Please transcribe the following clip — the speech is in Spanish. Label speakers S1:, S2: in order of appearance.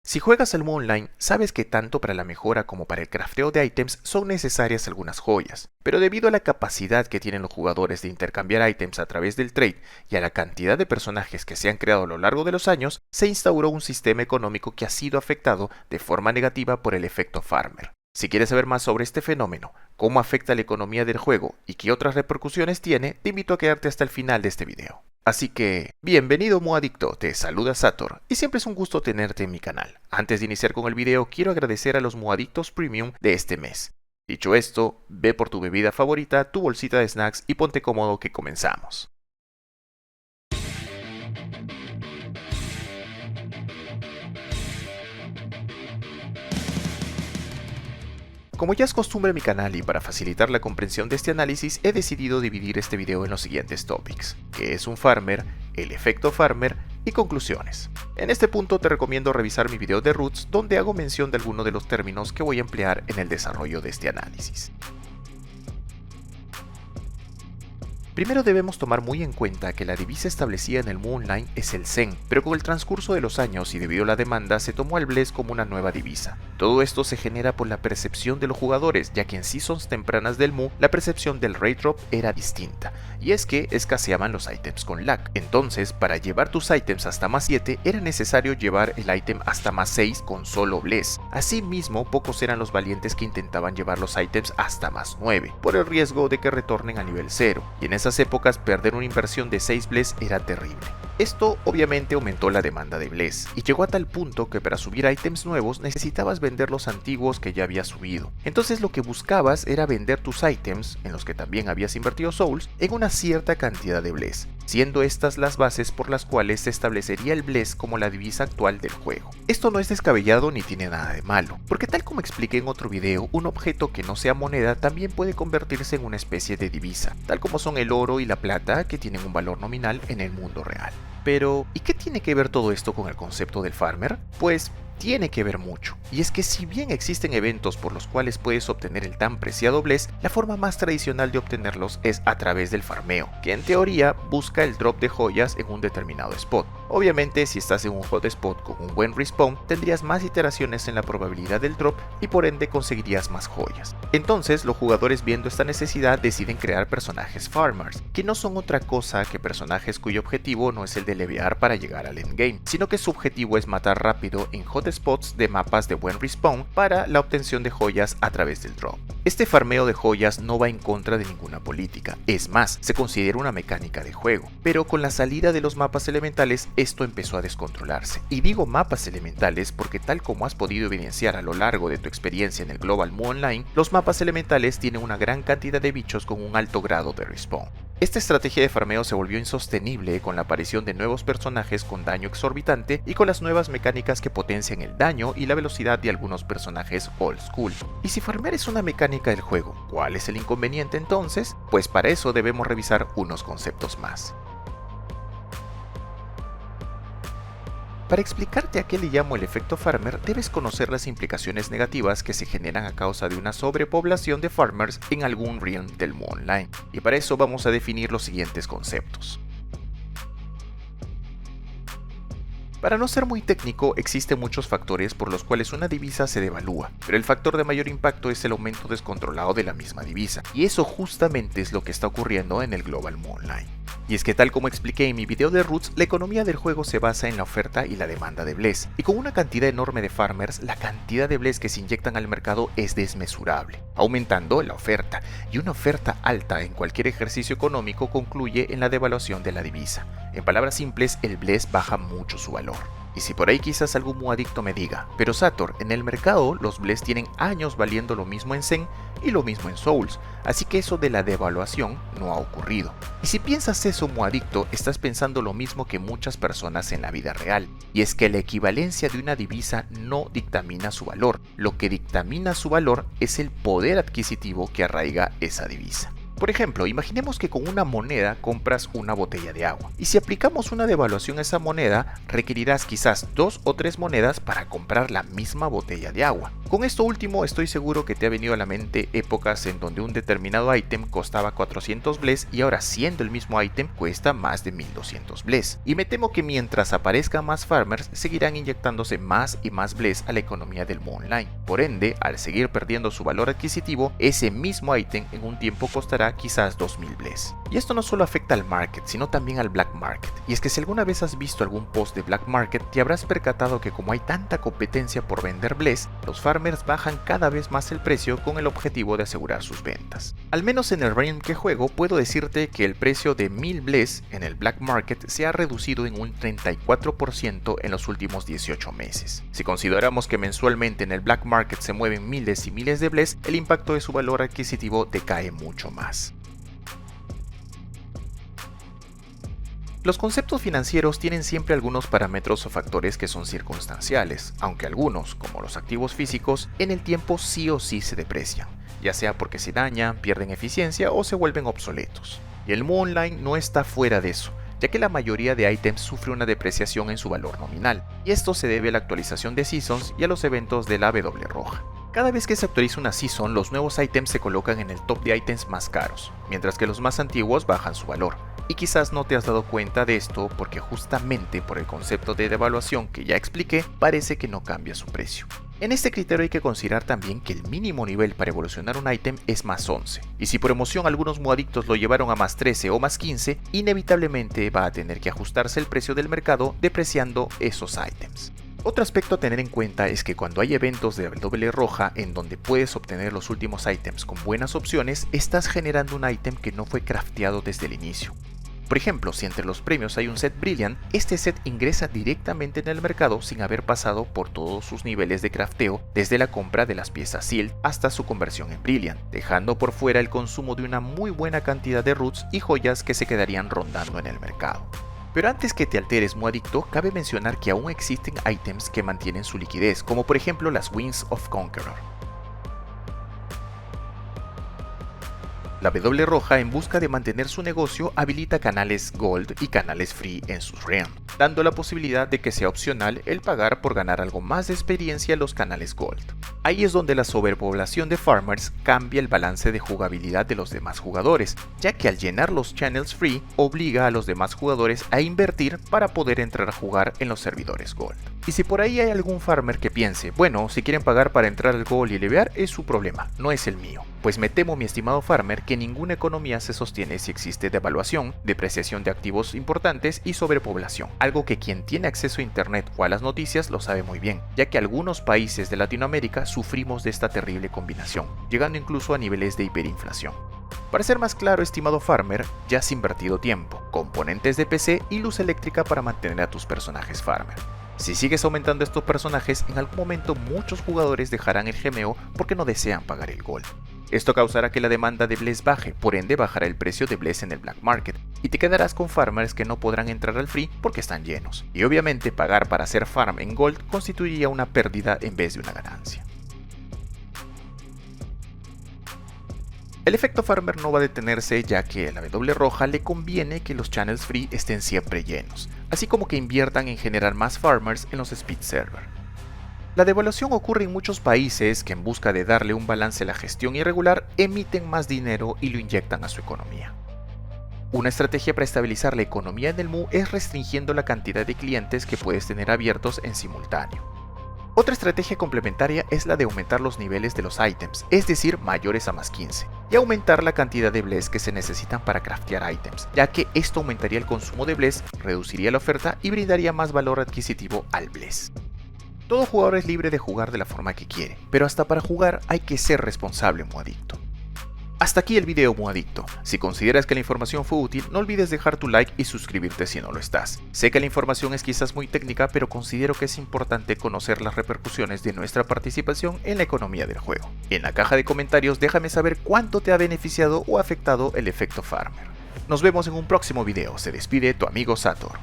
S1: Si juegas al Mu Online, sabes que tanto para la mejora como para el crafteo de ítems son necesarias algunas joyas, pero debido a la capacidad que tienen los jugadores de intercambiar ítems a través del trade y a la cantidad de personajes que se han creado a lo largo de los años, se instauró un sistema económico que ha sido afectado de forma negativa por el efecto farmer. Si quieres saber más sobre este fenómeno, cómo afecta la economía del juego y qué otras repercusiones tiene, te invito a quedarte hasta el final de este video. Así que, bienvenido Mu Adicto, te saluda Sator, y siempre es un gusto tenerte en mi canal. Antes de iniciar con el video, quiero agradecer a los Mu Adictos Premium de este mes. Dicho esto, ve por tu bebida favorita, tu bolsita de snacks y ponte cómodo que comenzamos. Como ya es costumbre en mi canal y para facilitar la comprensión de este análisis, he decidido dividir este video en los siguientes topics, que es un farmer, el efecto farmer y conclusiones. En este punto te recomiendo revisar mi video de Roots, donde hago mención de algunos de los términos que voy a emplear en el desarrollo de este análisis. Primero debemos tomar muy en cuenta que la divisa establecida en el Mu Online es el Zen, pero con el transcurso de los años y debido a la demanda se tomó al Bless como una nueva divisa. Todo esto se genera por la percepción de los jugadores, ya que en seasons tempranas del Mu la percepción del Raid Drop era distinta, y es que escaseaban los ítems con lag. Entonces, para llevar tus ítems hasta más 7 era necesario llevar el ítem hasta más 6 con solo Bless. Asimismo, pocos eran los valientes que intentaban llevar los ítems hasta más 9, por el riesgo de que retornen a nivel 0, y en esas épocas perder una inversión de 6 Bless era terrible. Esto obviamente aumentó la demanda de Bless, y llegó a tal punto que para subir ítems nuevos necesitabas vender los antiguos que ya habías subido. Entonces lo que buscabas era vender tus ítems, en los que también habías invertido souls, en una cierta cantidad de Bless, siendo estas las bases por las cuales se establecería el Bless como la divisa actual del juego. Esto no es descabellado ni tiene nada de malo, porque tal como expliqué en otro video, un objeto que no sea moneda también puede convertirse en una especie de divisa, tal como son el oro y la plata, que tienen un valor nominal en el mundo real. Pero, ¿y qué tiene que ver todo esto con el concepto del farmer? Pues tiene que ver mucho, y es que si bien existen eventos por los cuales puedes obtener el tan preciado Bless, la forma más tradicional de obtenerlos es a través del farmeo, que en teoría busca el drop de joyas en un determinado spot. Obviamente si estás en un hotspot con un buen respawn, tendrías más iteraciones en la probabilidad del drop y por ende conseguirías más joyas. Entonces los jugadores, viendo esta necesidad, deciden crear personajes farmers, que no son otra cosa que personajes cuyo objetivo no es el de levear para llegar al endgame, sino que su objetivo es matar rápido en hotspots de mapas de buen respawn para la obtención de joyas a través del drop. Este farmeo de joyas no va en contra de ninguna política, es más, se considera una mecánica de juego, pero con la salida de los mapas elementales esto empezó a descontrolarse. Y digo mapas elementales porque, tal como has podido evidenciar a lo largo de tu experiencia en el Global Mu Online, los mapas elementales tienen una gran cantidad de bichos con un alto grado de respawn. Esta estrategia de farmeo se volvió insostenible con la aparición de nuevos personajes con daño exorbitante y con las nuevas mecánicas que potencian el daño y la velocidad de algunos personajes old school. Y si farmear es una mecánica del juego, ¿cuál es el inconveniente entonces? Pues para eso debemos revisar unos conceptos más. Para explicarte a qué le llamo el efecto farmer, debes conocer las implicaciones negativas que se generan a causa de una sobrepoblación de farmers en algún realm del Mu Online, y para eso vamos a definir los siguientes conceptos. Para no ser muy técnico, existen muchos factores por los cuales una divisa se devalúa, pero el factor de mayor impacto es el aumento descontrolado de la misma divisa, y eso justamente es lo que está ocurriendo en el Global Mu Online. Y es que, tal como expliqué en mi video de Roots, la economía del juego se basa en la oferta y la demanda de Bless, y con una cantidad enorme de farmers, la cantidad de Bless que se inyectan al mercado es desmesurable, aumentando la oferta, y una oferta alta en cualquier ejercicio económico concluye en la devaluación de la divisa. En palabras simples, el Bless baja mucho su valor. Y si por ahí quizás algún Mu Adicto me diga, pero Sator, en el mercado los Bless tienen años valiendo lo mismo en Zen y lo mismo en Souls, así que eso de la devaluación no ha ocurrido. Y si piensas eso, Mu Adicto, estás pensando lo mismo que muchas personas en la vida real, y es que la equivalencia de una divisa no dictamina su valor, lo que dictamina su valor es el poder adquisitivo que arraiga esa divisa. Por ejemplo, imaginemos que con una moneda compras una botella de agua, y si aplicamos una devaluación a esa moneda, requerirás quizás 2 o 3 monedas para comprar la misma botella de agua. Con esto último estoy seguro que te ha venido a la mente épocas en donde un determinado ítem costaba 400 blés y ahora, siendo el mismo ítem, cuesta más de 1200 blés. Y me temo que mientras aparezcan más farmers, seguirán inyectándose más y más blés a la economía del Mu Online. Por ende, al seguir perdiendo su valor adquisitivo, ese mismo ítem en un tiempo costará quizás 2000 blés. Y esto no solo afecta al market, sino también al black market. Y es que si alguna vez has visto algún post de black market, te habrás percatado que como hay tanta competencia por vender blés, los farmers bajan cada vez más el precio con el objetivo de asegurar sus ventas. Al menos en el realm que juego, puedo decirte que el precio de 1000 blés en el black market se ha reducido en un 34% en los últimos 18 meses. Si consideramos que mensualmente en el black market se mueven miles y miles de blés, el impacto de su valor adquisitivo decae mucho más. Los conceptos financieros tienen siempre algunos parámetros o factores que son circunstanciales, aunque algunos, como los activos físicos, en el tiempo sí o sí se deprecian, ya sea porque se dañan, pierden eficiencia o se vuelven obsoletos. Y el Mu Online no está fuera de eso, ya que la mayoría de ítems sufre una depreciación en su valor nominal, y esto se debe a la actualización de Seasons y a los eventos de la W roja. Cada vez que se actualiza una Season, los nuevos ítems se colocan en el top de ítems más caros, mientras que los más antiguos bajan su valor. Y quizás no te has dado cuenta de esto porque justamente por el concepto de devaluación que ya expliqué, parece que no cambia su precio. En este criterio hay que considerar también que el mínimo nivel para evolucionar un ítem es más 11, y si por emoción algunos muadictos lo llevaron a más 13 o más 15, inevitablemente va a tener que ajustarse el precio del mercado depreciando esos ítems. Otro aspecto a tener en cuenta es que cuando hay eventos de W roja en donde puedes obtener los últimos ítems con buenas opciones, estás generando un ítem que no fue crafteado desde el inicio. Por ejemplo, si entre los premios hay un set Brilliant, este set ingresa directamente en el mercado sin haber pasado por todos sus niveles de crafteo, desde la compra de las piezas Sealed hasta su conversión en Brilliant, dejando por fuera el consumo de una muy buena cantidad de roots y joyas que se quedarían rondando en el mercado. Pero antes que te alteres Mu adicto, cabe mencionar que aún existen ítems que mantienen su liquidez, como por ejemplo las Wings of Conqueror. La W roja, en busca de mantener su negocio, habilita canales Gold y canales Free en sus realms, dando la posibilidad de que sea opcional el pagar por ganar algo más de experiencia en los canales Gold. Ahí es donde la sobrepoblación de farmers cambia el balance de jugabilidad de los demás jugadores, ya que al llenar los channels Free obliga a los demás jugadores a invertir para poder entrar a jugar en los servidores Gold. Y si por ahí hay algún farmer que piense, bueno, si quieren pagar para entrar al Gold y levear es su problema, no es el mío. Pues me temo, mi estimado farmer, que ninguna economía se sostiene si existe devaluación, depreciación de activos importantes y sobrepoblación, algo que quien tiene acceso a internet o a las noticias lo sabe muy bien, ya que algunos países de Latinoamérica sufrimos de esta terrible combinación, llegando incluso a niveles de hiperinflación. Para ser más claro, estimado farmer, ya has invertido tiempo, componentes de PC y luz eléctrica para mantener a tus personajes farmer. Si sigues aumentando estos personajes, en algún momento muchos jugadores dejarán el gemeo porque no desean pagar el gold. Esto causará que la demanda de blés baje, por ende bajará el precio de blés en el black market, y te quedarás con farmers que no podrán entrar al free porque están llenos. Y obviamente pagar para hacer farm en gold constituiría una pérdida en vez de una ganancia. El efecto farmer no va a detenerse, ya que a la W roja le conviene que los channels free estén siempre llenos, así como que inviertan en generar más farmers en los speed server. La devaluación ocurre en muchos países que, en busca de darle un balance a la gestión irregular, emiten más dinero y lo inyectan a su economía. Una estrategia para estabilizar la economía en el Mu es restringiendo la cantidad de clientes que puedes tener abiertos en simultáneo. Otra estrategia complementaria es la de aumentar los niveles de los ítems, es decir, mayores a más 15, y aumentar la cantidad de blés que se necesitan para craftear ítems, ya que esto aumentaría el consumo de blés, reduciría la oferta y brindaría más valor adquisitivo al blés. Todo jugador es libre de jugar de la forma que quiere, pero hasta para jugar hay que ser responsable, Mu adicto. Hasta aquí el video, Mu adicto. Si consideras que la información fue útil, no olvides dejar tu like y suscribirte si no lo estás. Sé que la información es quizás muy técnica, pero considero que es importante conocer las repercusiones de nuestra participación en la economía del juego. En la caja de comentarios déjame saber cuánto te ha beneficiado o afectado el efecto farmer. Nos vemos en un próximo video. Se despide tu amigo Sator.